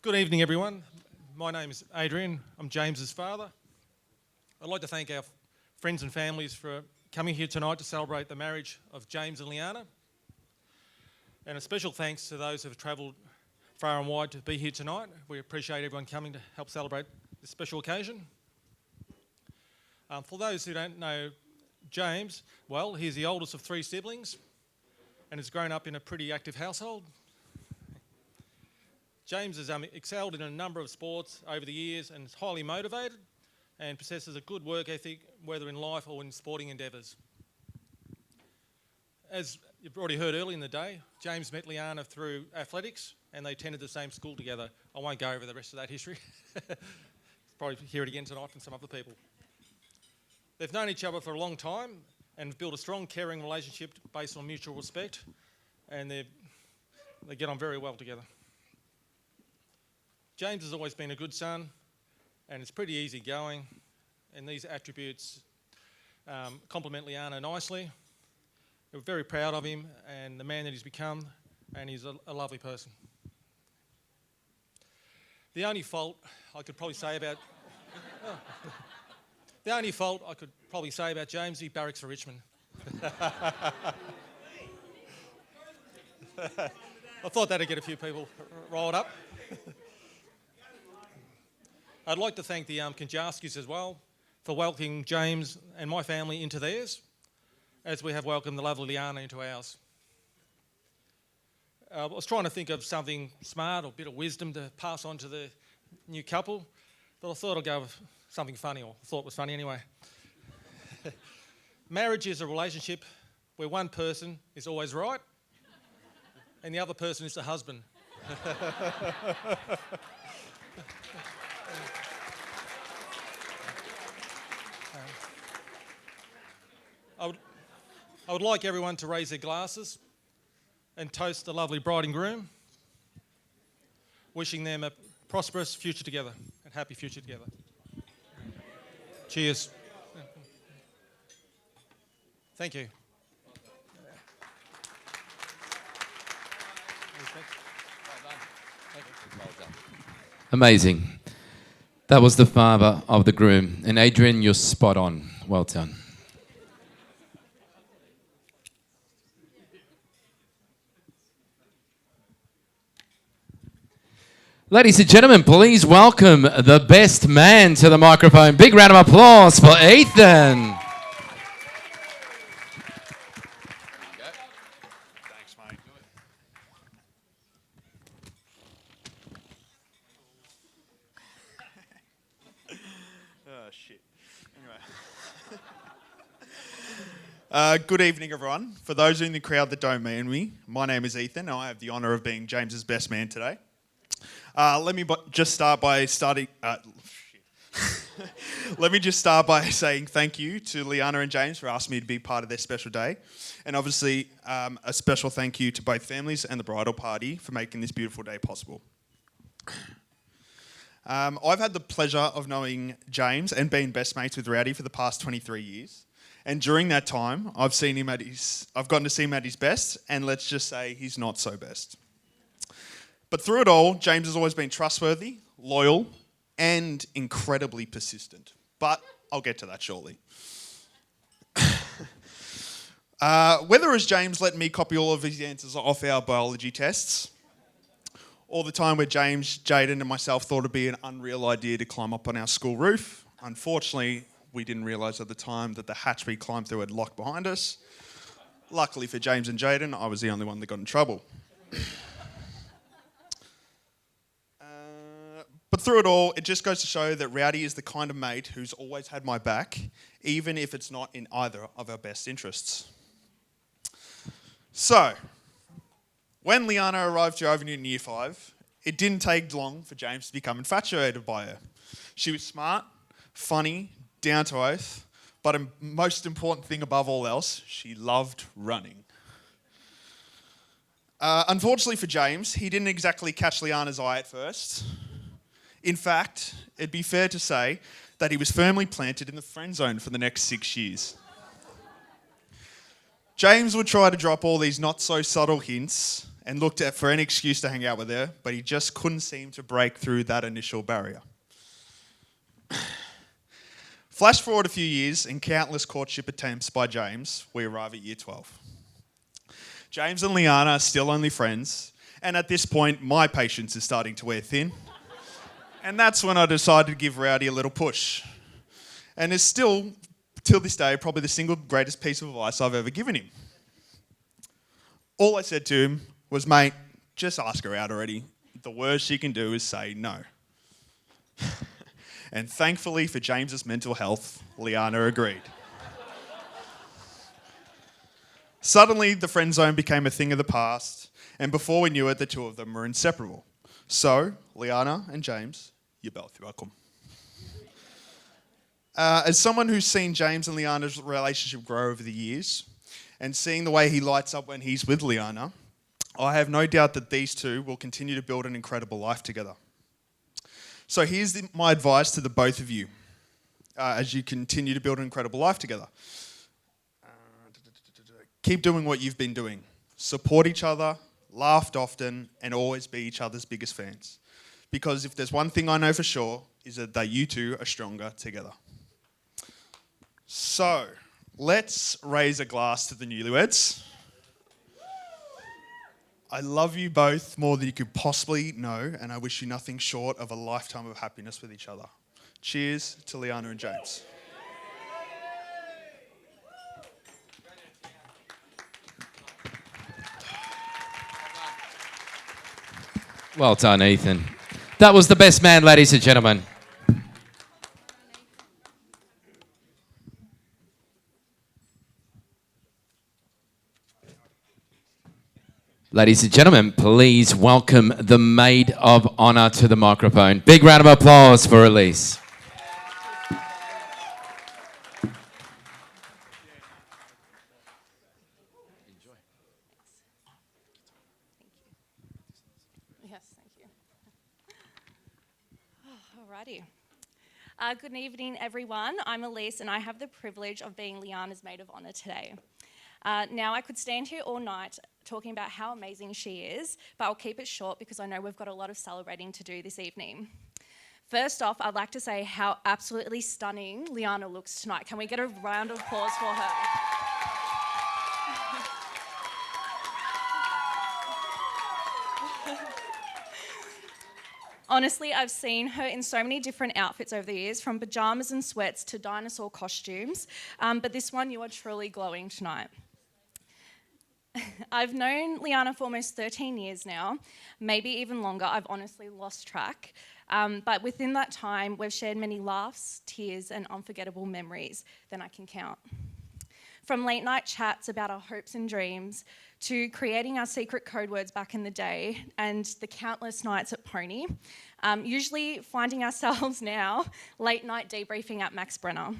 Good evening, everyone. My name is Adrian. I'm James's father. I'd like to thank our friends and families for coming here tonight to celebrate the marriage of James and Liana. And a special thanks to those who have travelled far and wide to be here tonight. We appreciate everyone coming to help celebrate this special occasion. For those who don't know James, well, he's the oldest of three siblings and has grown up in a pretty active household. James has excelled in a number of sports over the years and is highly motivated and possesses a good work ethic, whether in life or in sporting endeavours. As you've already heard earlier in the day, James met Liana through athletics and they attended the same school together. I won't go over the rest of that history. Probably hear it again tonight from some other people. They've known each other for a long time and have built a strong, caring relationship based on mutual respect, and they get on very well together. James has always been a good son and is pretty easygoing, and these attributes complement Liana nicely. We're very proud of him and the man that he's become, and he's a lovely person. The only fault I could probably say about James, he barracks for Richmond. I thought that'd get a few people riled up. I'd like to thank the Konjaskis as well for welcoming James and my family into theirs, as we have welcomed the lovely Liana into ours. I was trying to think of something smart or a bit of wisdom to pass on to the new couple, but I thought I'd go with something funny, or I thought it was funny anyway. Marriage is a relationship where one person is always right and the other person is the husband. I would like everyone to raise their glasses and toast the lovely bride and groom, wishing them a prosperous future together and happy future together. Cheers. Thank you. Amazing. That was the father of the groom. And Adrian, you're spot on. Well done. Ladies and gentlemen, please welcome the best man to the microphone. Big round of applause for Ethan. Thanks, mate. Oh, shit. Anyway. Good evening, everyone. For those in the crowd that don't know me, my name is Ethan, and I have the honour of being James's best man today. Let me just start by saying thank you to Liana and James for asking me to be part of their special day. And obviously, a special thank you to both families and the bridal party for making this beautiful day possible. I've had the pleasure of knowing James and being best mates with Rowdy for the past 23 years. And during that time, I've gotten to see him at his best, and let's just say he's not so best. But through it all, James has always been trustworthy, loyal, and incredibly persistent. But I'll get to that shortly. Whether as James let me copy all of his answers off our biology tests, or the time where James, Jaden, and myself thought it'd be an unreal idea to climb up on our school roof. Unfortunately, we didn't realise at the time that the hatch we climbed through had locked behind us. Luckily for James and Jaden, I was the only one that got in trouble. But through it all, it just goes to show that Rowdy is the kind of mate who's always had my back, even if it's not in either of our best interests. So, when Liana arrived to Overview in Year 5, it didn't take long for James to become infatuated by her. She was smart, funny, down to earth, but a most important thing above all else, she loved running. Unfortunately for James, he didn't exactly catch Liana's eye at first. In fact, it'd be fair to say that he was firmly planted in the friend zone for the next 6 years. James would try to drop all these not so subtle hints and looked for any excuse to hang out with her, but he just couldn't seem to break through that initial barrier. Flash forward a few years, and countless courtship attempts by James, we arrive at year 12. James and Liana are still only friends, and at this point, my patience is starting to wear thin. And that's when I decided to give Rowdy a little push. And it's still, till this day, probably the single greatest piece of advice I've ever given him. All I said to him was, mate, just ask her out already. The worst she can do is say no. And thankfully for James's mental health, Liana agreed. Suddenly, the friend zone became a thing of the past, and before we knew it, the two of them were inseparable. So, Liana and James, you're both welcome. As someone who's seen James and Liana's relationship grow over the years, and seeing the way he lights up when he's with Liana, I have no doubt that these two will continue to build an incredible life together. So here's my advice to the both of you as you continue to build an incredible life together. Keep doing what you've been doing. Support each other, laugh often, and always be each other's biggest fans. Because if there's one thing I know for sure, is that you two are stronger together. So, let's raise a glass to the newlyweds. I love you both more than you could possibly know, and I wish you nothing short of a lifetime of happiness with each other. Cheers to Liana and James. Well done, Ethan. That was the best man, ladies and gentlemen. Ladies and gentlemen, please welcome the maid of honour to the microphone. Big round of applause for Elise. Yes, thank you. Alrighty. Good evening, everyone. I'm Elise, and I have the privilege of being Liana's maid of honour today. Now, I could stand here all night talking about how amazing she is, but I'll keep it short because I know we've got a lot of celebrating to do this evening. First off, I'd like to say how absolutely stunning Liana looks tonight. Can we get a round of applause for her? Honestly, I've seen her in so many different outfits over the years, from pajamas and sweats to dinosaur costumes, but this one, you are truly glowing tonight. I've known Liana for almost 13 years now, maybe even longer. I've honestly lost track. But within that time, we've shared many laughs, tears, and unforgettable memories than I can count. From late night chats about our hopes and dreams, to creating our secret code words back in the day, and the countless nights at Pony, usually finding ourselves now late night debriefing at Max Brenner.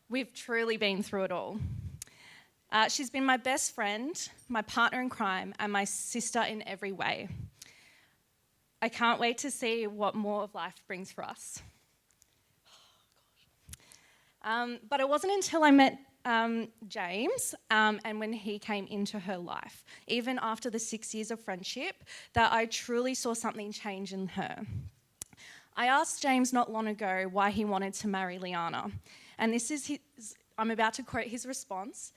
We've truly been through it all. She's been my best friend, my partner in crime, and my sister in every way. I can't wait to see what more of life brings for us. But it wasn't until I met James and when he came into her life, even after the 6 years of friendship, that I truly saw something change in her. I asked James not long ago why he wanted to marry Liana, and this is I'm about to quote his response.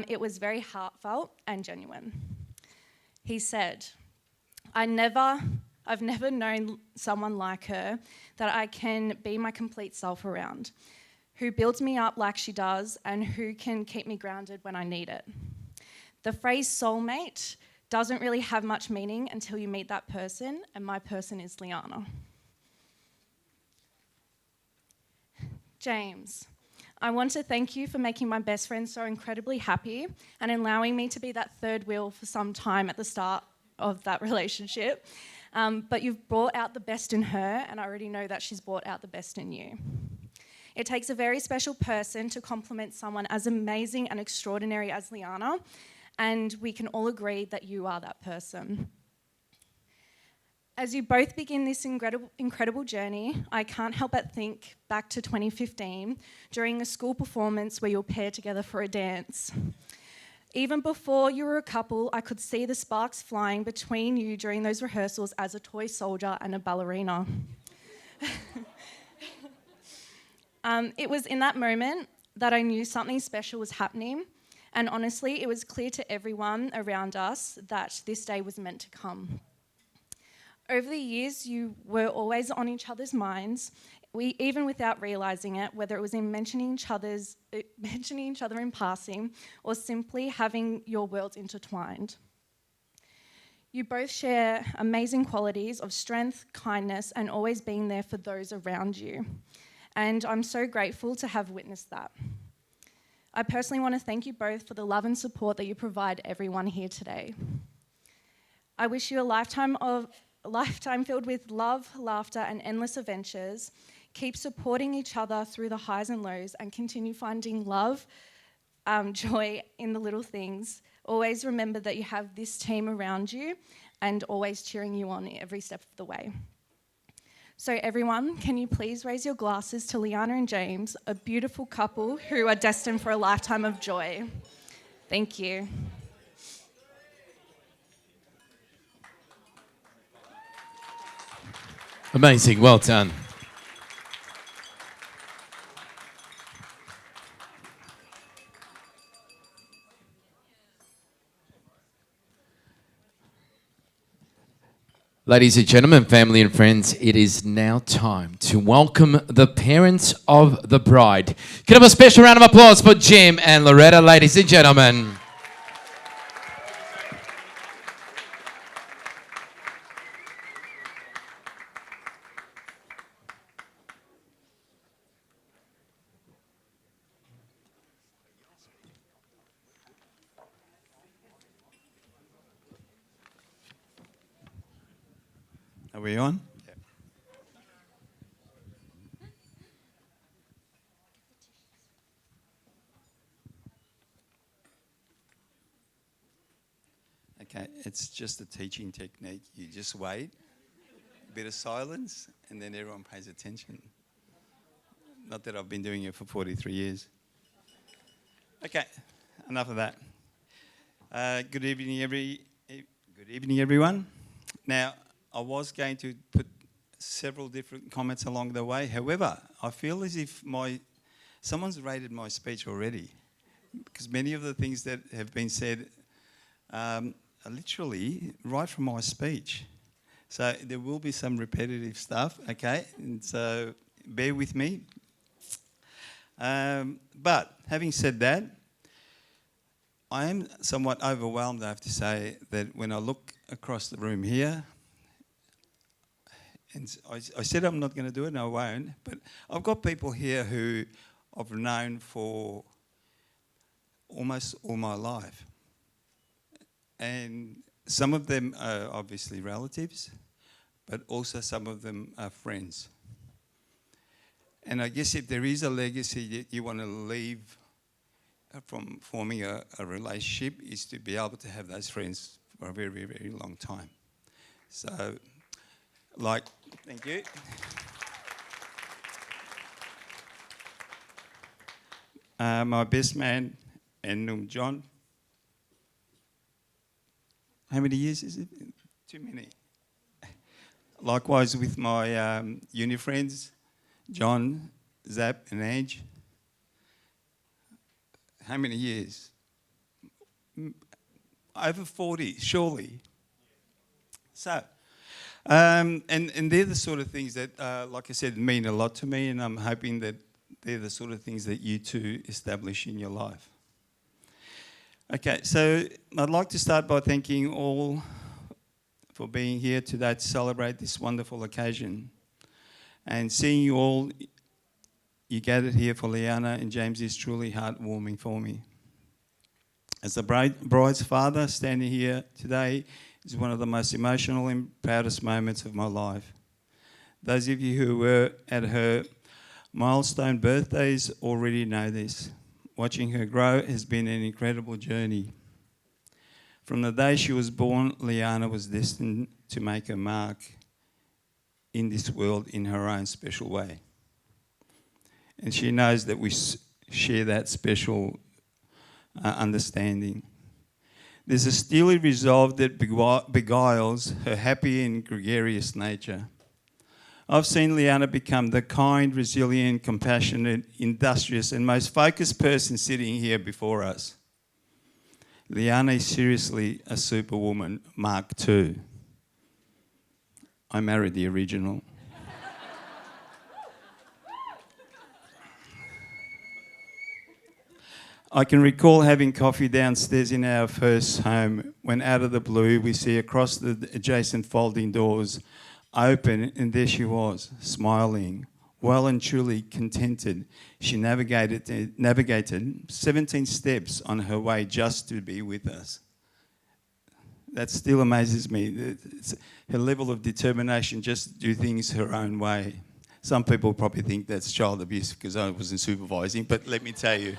It was very heartfelt and genuine. He said, I've never known someone like her that I can be my complete self around, who builds me up like she does and who can keep me grounded when I need it. The phrase soulmate doesn't really have much meaning until you meet that person, and my person is Liana. James, I want to thank you for making my best friend so incredibly happy and allowing me to be that third wheel for some time at the start of that relationship. But you've brought out the best in her, and I already know that she's brought out the best in you. It takes a very special person to complement someone as amazing and extraordinary as Liana, and we can all agree that you are that person. As you both begin this incredible journey, I can't help but think back to 2015 during a school performance where you were paired together for a dance. Even before you were a couple, I could see the sparks flying between you during those rehearsals as a toy soldier and a ballerina. It was in that moment that I knew something special was happening, and honestly, it was clear to everyone around us that this day was meant to come. Over the years, you were always on each other's minds, even without realising it, whether it was in mentioning each other in passing or simply having your worlds intertwined. You both share amazing qualities of strength, kindness, and always being there for those around you. And I'm so grateful to have witnessed that. I personally want to thank you both for the love and support that you provide everyone here today. I wish you a lifetime filled with love, laughter, and endless adventures. Keep supporting each other through the highs and lows and continue finding love, joy in the little things. Always remember that you have this team around you and always cheering you on every step of the way. So everyone, can you please raise your glasses to Liana and James, a beautiful couple who are destined for a lifetime of joy. Thank you. Amazing. Well done. Ladies and gentlemen, family and friends, it is now time to welcome the parents of the bride. Can I have a special round of applause for Jim and Loretta, ladies and gentlemen. Are we on? Okay, it's just a teaching technique. You just wait, a bit of silence, and then everyone pays attention. Not that I've been doing it for 43 years. Okay, enough of that. Good evening, everyone. Now, I was going to put several different comments along the way. However, I feel as if someone's rated my speech already, because many of the things that have been said are literally right from my speech. So there will be some repetitive stuff, okay? And so bear with me. But having said that, I am somewhat overwhelmed, I have to say, that when I look across the room here, and I said I'm not going to do it, and I won't, but I've got people here who I've known for almost all my life. And some of them are obviously relatives, but also some of them are friends. And I guess if there is a legacy that you want to leave from forming a relationship, is to be able to have those friends for a very, very, very long time. So, thank you. My best man, and John. How many years is it? Too many. Likewise with my uni friends, John, Zap, and Ange. How many years? Over 40, surely. So, and they're the sort of things that, like I said, mean a lot to me, and I'm hoping that they're the sort of things that you too establish in your life. Okay, so I'd like to start by thanking all for being here today to celebrate this wonderful occasion. And seeing you all, you gathered here for Liana and James is truly heartwarming for me. As the bride's father, standing here today is one of the most emotional and proudest moments of my life. Those of you who were at her milestone birthdays already know this. Watching her grow has been an incredible journey. From the day she was born, Liana was destined to make a mark in this world in her own special way. And she knows that we share that special understanding. There's a steely resolve that beguiles her happy and gregarious nature. I've seen Liana become the kind, resilient, compassionate, industrious, and most focused person sitting here before us. Liana is seriously a superwoman, Mark II. I married the original. I can recall having coffee downstairs in our first home when out of the blue we see across the adjacent folding doors open, and there she was, smiling, well and truly contented. She navigated 17 steps on her way just to be with us. That still amazes me. It's her level of determination just to do things her own way. Some people probably think that's child abuse because I wasn't supervising, but let me tell you.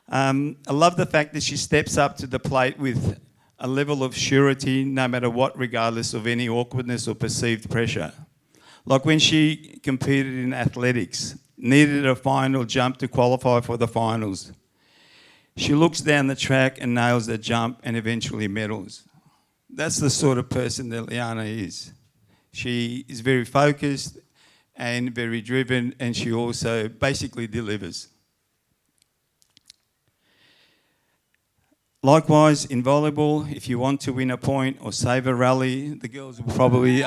I love the fact that she steps up to the plate with a level of surety, no matter what, regardless of any awkwardness or perceived pressure. Like when she competed in athletics, needed a final jump to qualify for the finals. She looks down the track and nails the jump and eventually medals. That's the sort of person that Liana is. She is very focused and very driven, and she also basically delivers. Likewise, in volleyball, if you want to win a point or save a rally, the girls will probably...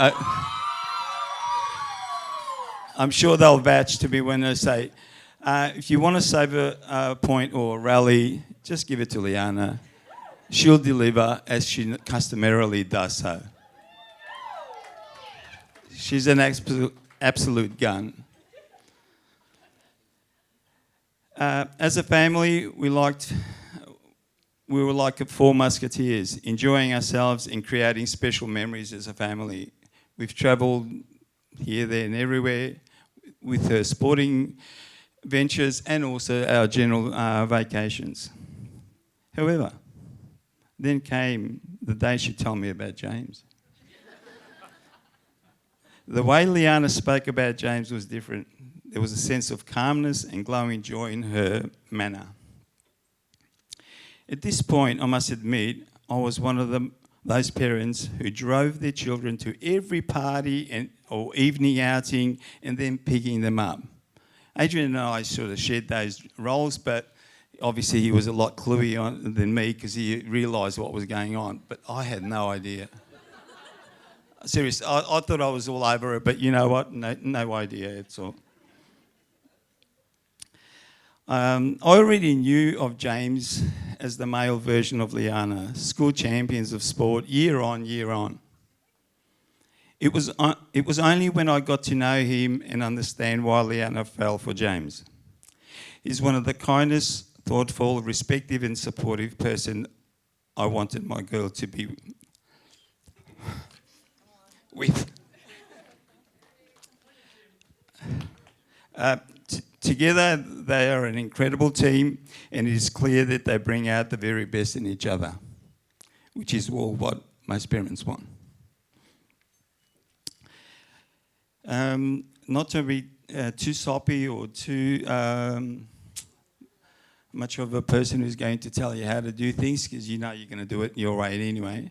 I'm sure they'll vouch to me when I say, if you want to save a point or a rally, just give it to Liana. She'll deliver as she customarily does so. She's an absolute gun. As a family, we were like 4 musketeers, enjoying ourselves and creating special memories as a family. We've travelled here, there and everywhere with her sporting ventures and also our general vacations. However, then came the day she told me about James. The way Liana spoke about James was different. There was a sense of calmness and glowing joy in her manner. At this point, I must admit, I was one of those parents who drove their children to every party or evening outing and then picking them up. Adrian and I sort of shared those roles, but obviously he was a lot cluey than me because he realised what was going on, but I had no idea. Seriously, I thought I was all over it, but you know what? No idea at all. I already knew of James as the male version of Liana, school champions of sport year on, year on. It was only when I got to know him and understand why Liana fell for James. He's one of the kindest, thoughtful, respectful and supportive person I wanted my girl to be with. Together, they are an incredible team, and it is clear that they bring out the very best in each other, which is all what most parents want. Not to be too soppy or too much of a person who's going to tell you how to do things, because you know you're going to do it your way anyway.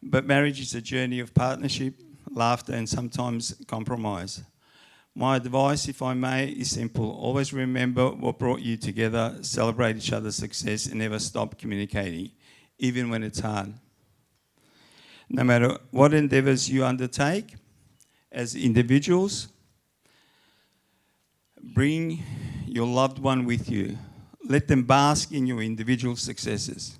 But marriage is a journey of partnership, laughter, and sometimes compromise. My advice, if I may, is simple. Always remember what brought you together, celebrate each other's success, and never stop communicating, even when it's hard. No matter what endeavours you undertake, as individuals, bring your loved one with you. Let them bask in your individual successes.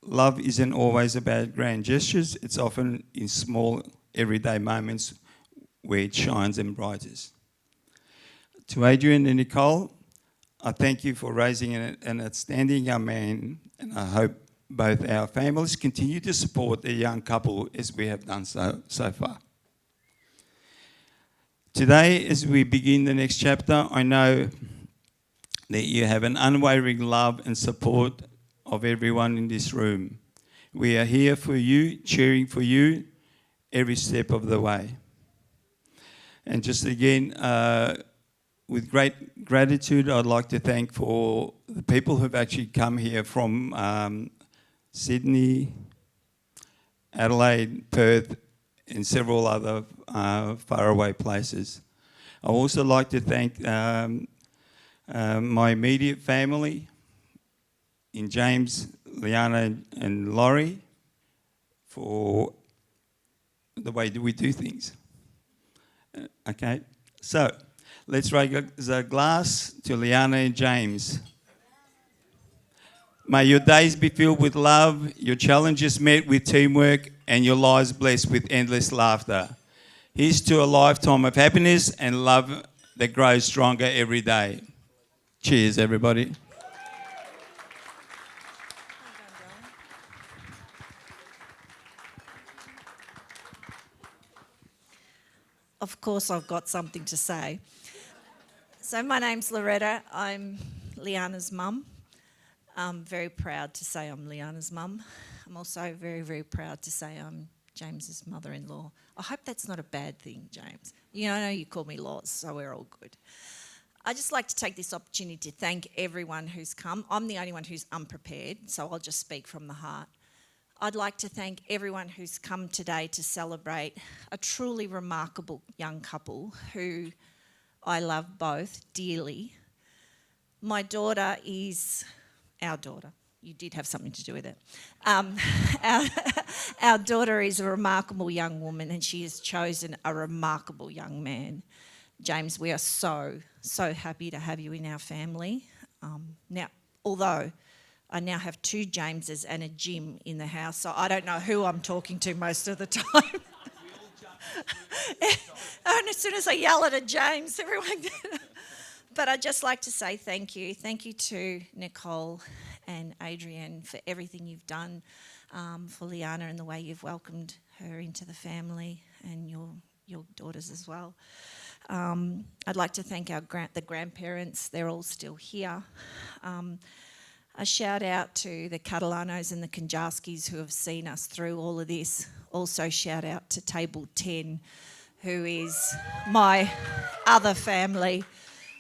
Love isn't always about grand gestures. It's often in small, everyday moments where it shines and brightens. To Adrian and Nicole, I thank you for raising an outstanding young man, and I hope both our families continue to support their young couple as we have done so far. Today, as we begin the next chapter, I know that you have an unwavering love and support of everyone in this room. We are here for you, cheering for you every step of the way. And just again, with great gratitude, I'd like to thank for the people who've actually come here from Sydney, Adelaide, Perth, and several other faraway places. I also like to thank my immediate family in James, Liana, and Laurie for the way that we do things. Okay, so let's raise a glass to Liana and James. May your days be filled with love, your challenges met with teamwork, and your lives blessed with endless laughter. Here's to a lifetime of happiness and love that grows stronger every day. Cheers, everybody. Of course, I've got something to say. So my name's Loretta. I'm Liana's mum. I'm very proud to say I'm Liana's mum. I'm also very, very proud to say I'm James's mother-in-law. I hope that's not a bad thing, James. You know, I know you call me Laws, so we're all good. I'd just like to take this opportunity to thank everyone who's come. I'm the only one who's unprepared, so I'll just speak from the heart. I'd like to thank everyone who's come today to celebrate a truly remarkable young couple who I love both dearly. My daughter is our daughter. You did have something to do with it. Our daughter is a remarkable young woman and she has chosen a remarkable young man. James, we are so, so happy to have you in our family. Now, although I now have 2 Jameses and a Jim in the house, so I don't know who I'm talking to most of the time. And as soon as I yell at a James, everyone... But I'd just like to say thank you. Thank you to Nicole and Adrienne for everything you've done for Liana and the way you've welcomed her into the family and your daughters as well. I'd like to thank the grandparents. They're all still here. A shout out to the Catalanos and the Konjaskis who have seen us through all of this. Also shout out to Table 10, who is my other family.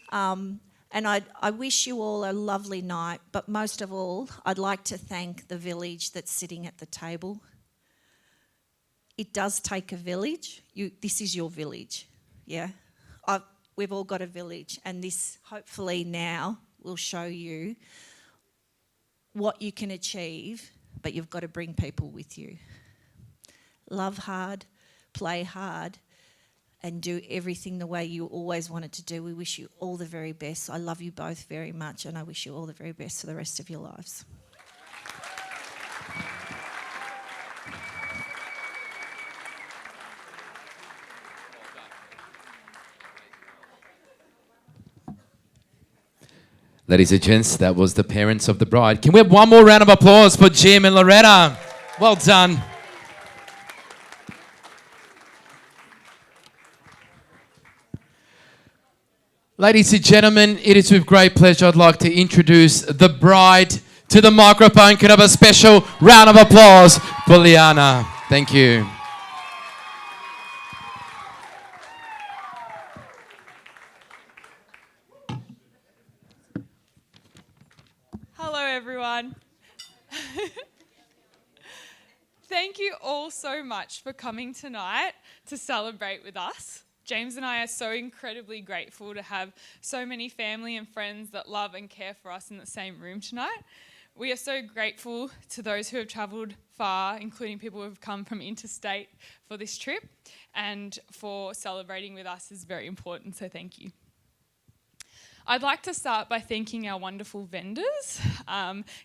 And I wish you all a lovely night, but most of all, I'd like to thank the village that's sitting at the table. It does take a village. This is your village, yeah? We've all got a village, and this hopefully now will show you what you can achieve, but you've got to bring people with you. Love hard, play hard, and do everything the way you always wanted to do. We wish you all the very best. I love you both very much, and I wish you all the very best for the rest of your lives. Ladies and gents, that was the parents of the bride. Can we have one more round of applause for Jim and Loretta? Well done. Ladies and gentlemen, it is with great pleasure I'd like to introduce the bride to the microphone. Could I have a special round of applause for Liana? Thank you. Hello, everyone. Thank you all so much for coming tonight to celebrate with us. James and I are so incredibly grateful to have so many family and friends that love and care for us in the same room tonight. We are so grateful to those who have travelled far, including people who have come from interstate for this trip, and for celebrating with us is very important, so thank you. I'd like to start by thanking our wonderful vendors,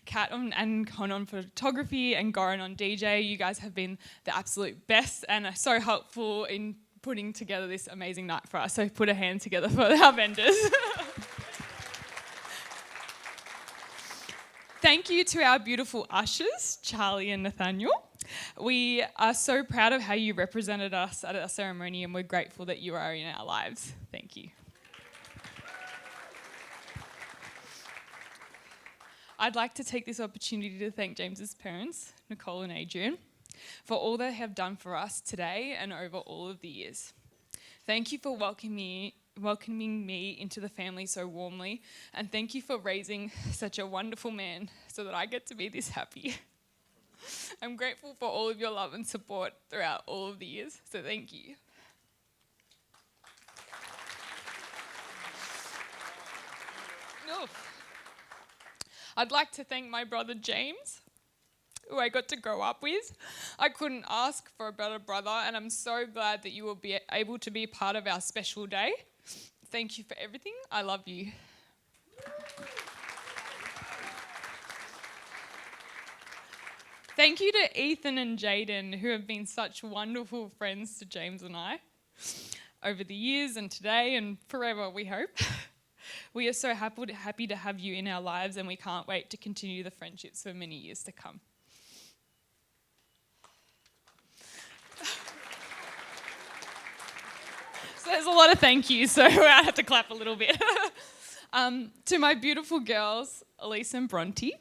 Kat and Con on photography and Goran on DJ. You guys have been the absolute best and are so helpful in putting together this amazing night for us. So put a hand together for our vendors. Thank you to our beautiful ushers, Charlie and Nathaniel. We are so proud of how you represented us at our ceremony, and we're grateful that you are in our lives. Thank you. I'd like to take this opportunity to thank James's parents, Nicole and Adrian, for all they have done for us today and over all of the years. Thank you for welcoming welcoming me into the family so warmly. And thank you for raising such a wonderful man so that I get to be this happy. I'm grateful for all of your love and support throughout all of the years, so thank you. I'd like to thank my brother James, who I got to grow up with. I couldn't ask for a better brother, and I'm so glad that you will be able to be part of our special day. Thank you for everything. I love you. Thank you to Ethan and Jaden, who have been such wonderful friends to James and I over the years and today and forever, we hope. We are so happy to have you in our lives, and we can't wait to continue the friendships for many years to come. So there's a lot of thank yous, so I have to clap a little bit. To my beautiful girls, Elise and Bronte,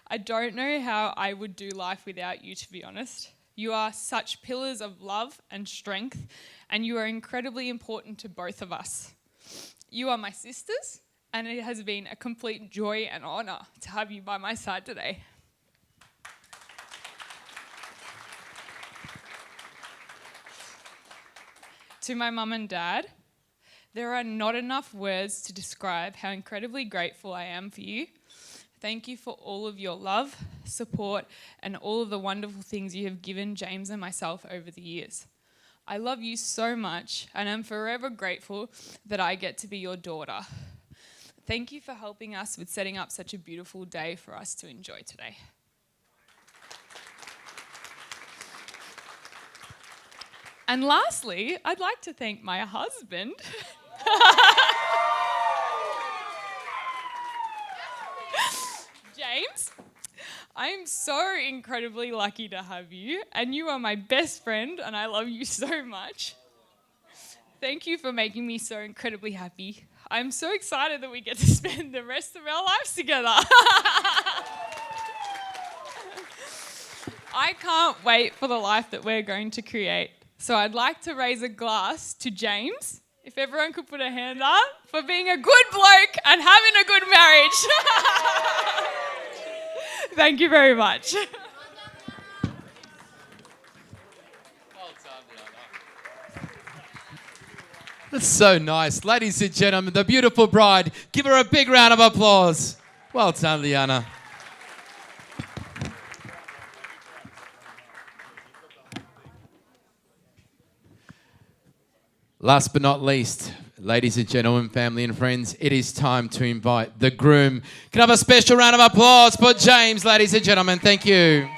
I don't know how I would do life without you, to be honest. You are such pillars of love and strength, and you are incredibly important to both of us. You are my sisters, and it has been a complete joy and honour to have you by my side today. To my mum and dad, there are not enough words to describe how incredibly grateful I am for you. Thank you for all of your love, support, and all of the wonderful things you have given James and myself over the years. I love you so much, and I'm forever grateful that I get to be your daughter. Thank you for helping us with setting up such a beautiful day for us to enjoy today. And lastly, I'd like to thank my husband. James, I am so incredibly lucky to have you, and you are my best friend, and I love you so much. Thank you for making me so incredibly happy. I'm so excited that we get to spend the rest of our lives together. I can't wait for the life that we're going to create. So I'd like to raise a glass to James, if everyone could put a hand up, for being a good bloke and having a good marriage. Thank you very much. That's so nice. Ladies and gentlemen, the beautiful bride. Give her a big round of applause. Well done, Liana. Last but not least, ladies and gentlemen, family and friends, it is time to invite the groom. Can I have a special round of applause for James, ladies and gentlemen? Thank you.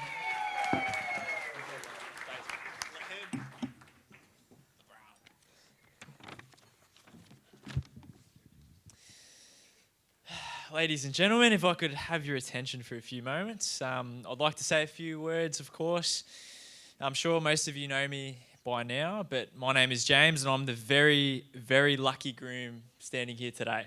Ladies and gentlemen, if I could have your attention for a few moments. I'd like to say a few words, of course. I'm sure most of you know me by now, but my name is James, and I'm the very, very lucky groom standing here today.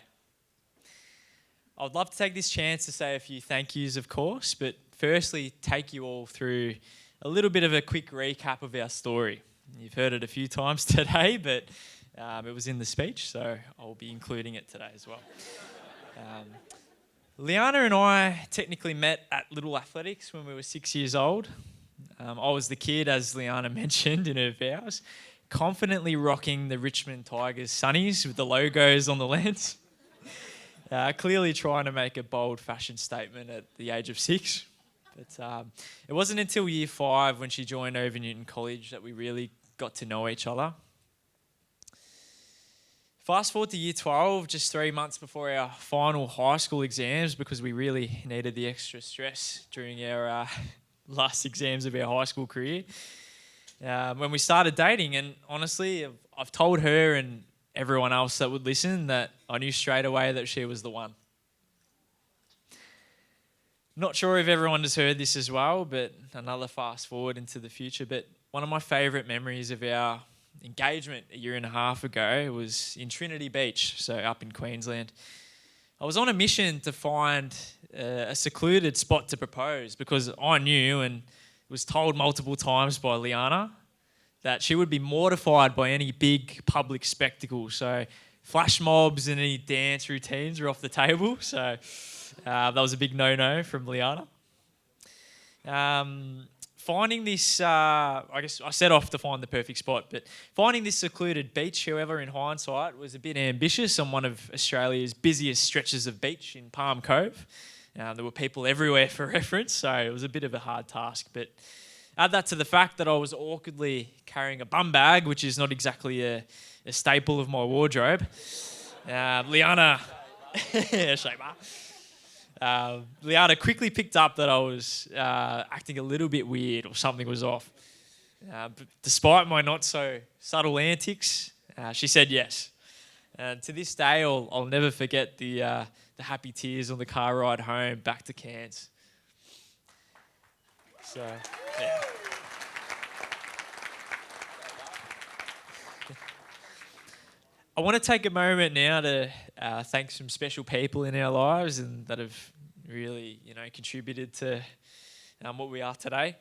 I'd love to take this chance to say a few thank yous, of course, but firstly, take you all through a little bit of a quick recap of our story. You've heard it a few times today, but it was in the speech, so I'll be including it today as well. Liana and I technically met at Little Athletics when we were 6 years old. I was the kid, as Liana mentioned in her vows, confidently rocking the Richmond Tigers sunnies with the logos on the lens. Clearly trying to make a bold fashion statement at the age of 6. But it wasn't until year 5 when she joined Over Newton College that we really got to know each other. Fast forward to year 12, just 3 months before our final high school exams, because we really needed the extra stress during our last exams of our high school career. When we started dating, and honestly, I've told her and everyone else that would listen that I knew straight away that she was the one. Not sure if everyone has heard this as well, but another fast forward into the future. But one of my favourite memories of our engagement a year and a half ago was in Trinity Beach, so up in Queensland. I was on a mission to find a secluded spot to propose because I knew and was told multiple times by Liana that she would be mortified by any big public spectacle. So flash mobs and any dance routines were off the table. So that was a big no-no from Liana. Finding this, I guess I set off to find the perfect spot, but finding this secluded beach, however, in hindsight, was a bit ambitious on one of Australia's busiest stretches of beach in Palm Cove. There were people everywhere for reference, so it was a bit of a hard task. But add that to the fact that I was awkwardly carrying a bum bag, which is not exactly a staple of my wardrobe. Liana, Liana quickly picked up that I was acting a little bit weird or something was off. But despite my not so subtle antics, she said yes. And to this day, I'll never forget the happy tears on the car ride home back to Cairns. So, yeah. I want to take a moment now to thank some special people in our lives and that have really, contributed to what we are today.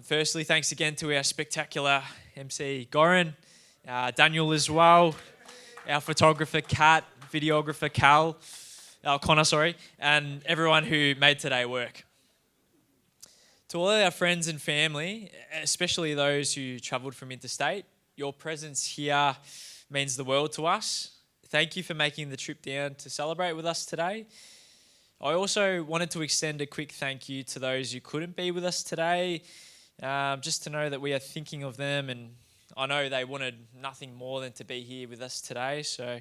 Firstly, thanks again to our spectacular MC Goran, Daniel as well, our photographer Kat, videographer Connor, and everyone who made today work. To all our friends and family, especially those who travelled from interstate, your presence here means the world to us. Thank you for making the trip down to celebrate with us today. I also wanted to extend a quick thank you to those who couldn't be with us today, just to know that we are thinking of them, and I know they wanted nothing more than to be here with us today, so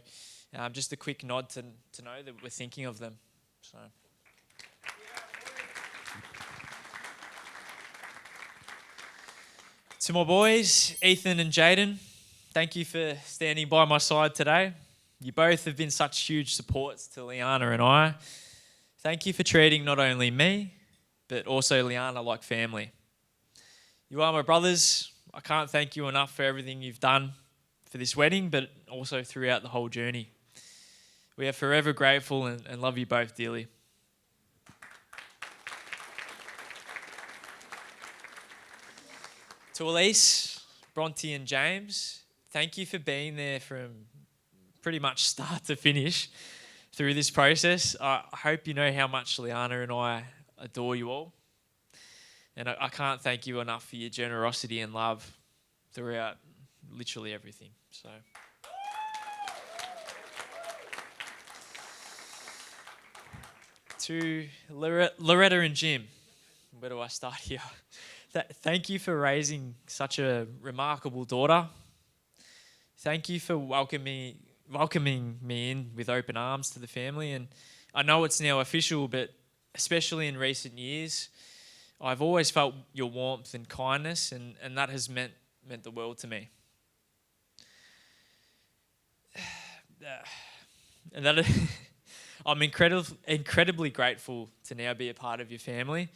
just a quick nod to know that we're thinking of them. So. To my boys, Ethan and Jaden, thank you for standing by my side today. You both have been such huge supports to Liana and I. Thank you for treating not only me, but also Liana like family. You are my brothers. I can't thank you enough for everything you've done for this wedding, but also throughout the whole journey. We are forever grateful and love you both dearly. To Elise, Bronte and James, thank you for being there from pretty much start to finish through this process. I hope you know how much Liana and I adore you all. And I can't thank you enough for your generosity and love throughout literally everything. So, to Loretta and Jim, where do I start here? Thank you for raising such a remarkable daughter. Thank you for welcoming me in with open arms to the family. And I know it's now official, but especially in recent years, I've always felt your warmth and kindness, and that has meant the world to me. And that I'm incredibly grateful to now be a part of your family.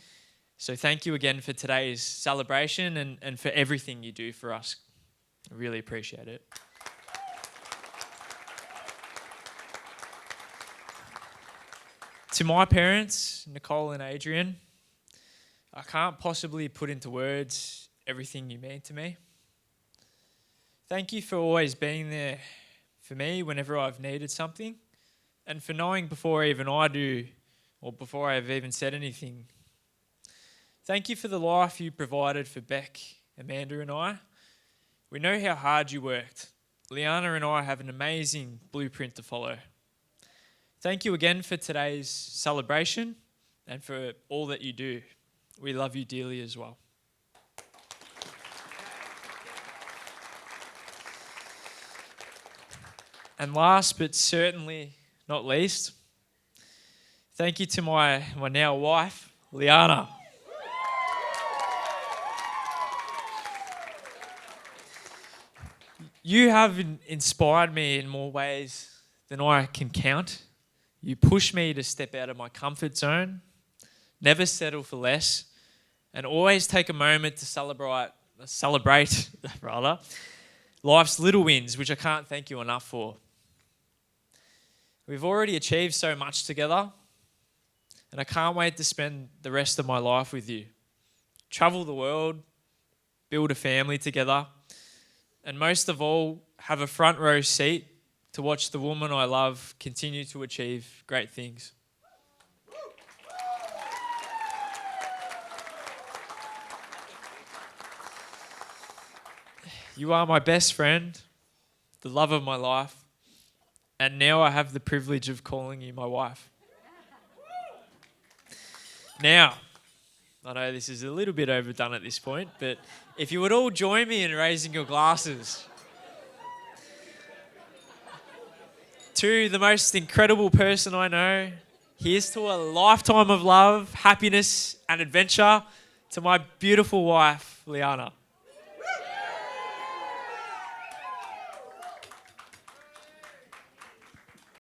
So thank you again for today's celebration and for everything you do for us. I really appreciate it. To my parents, Nicole and Adrian, I can't possibly put into words everything you mean to me. Thank you for always being there for me whenever I've needed something, and for knowing before even I do, or before I've even said anything. Thank you for the life you provided for Beck, Amanda and I. We know how hard you worked. Liana and I have an amazing blueprint to follow. Thank you again for today's celebration and for all that you do. We love you dearly as well. And last but certainly not least, thank you to my now wife, Liana. You have inspired me in more ways than I can count. You push me to step out of my comfort zone, never settle for less, and always take a moment to celebrate life's little wins, which I can't thank you enough for. We've already achieved so much together, and I can't wait to spend the rest of my life with you. Travel the world, build a family together, and most of all, have a front row seat to watch the woman I love continue to achieve great things. You are my best friend, the love of my life, and now I have the privilege of calling you my wife. Now, I know this is a little bit overdone at this point, but if you would all join me in raising your glasses to the most incredible person I know, here's to a lifetime of love, happiness, and adventure, to my beautiful wife, Liana.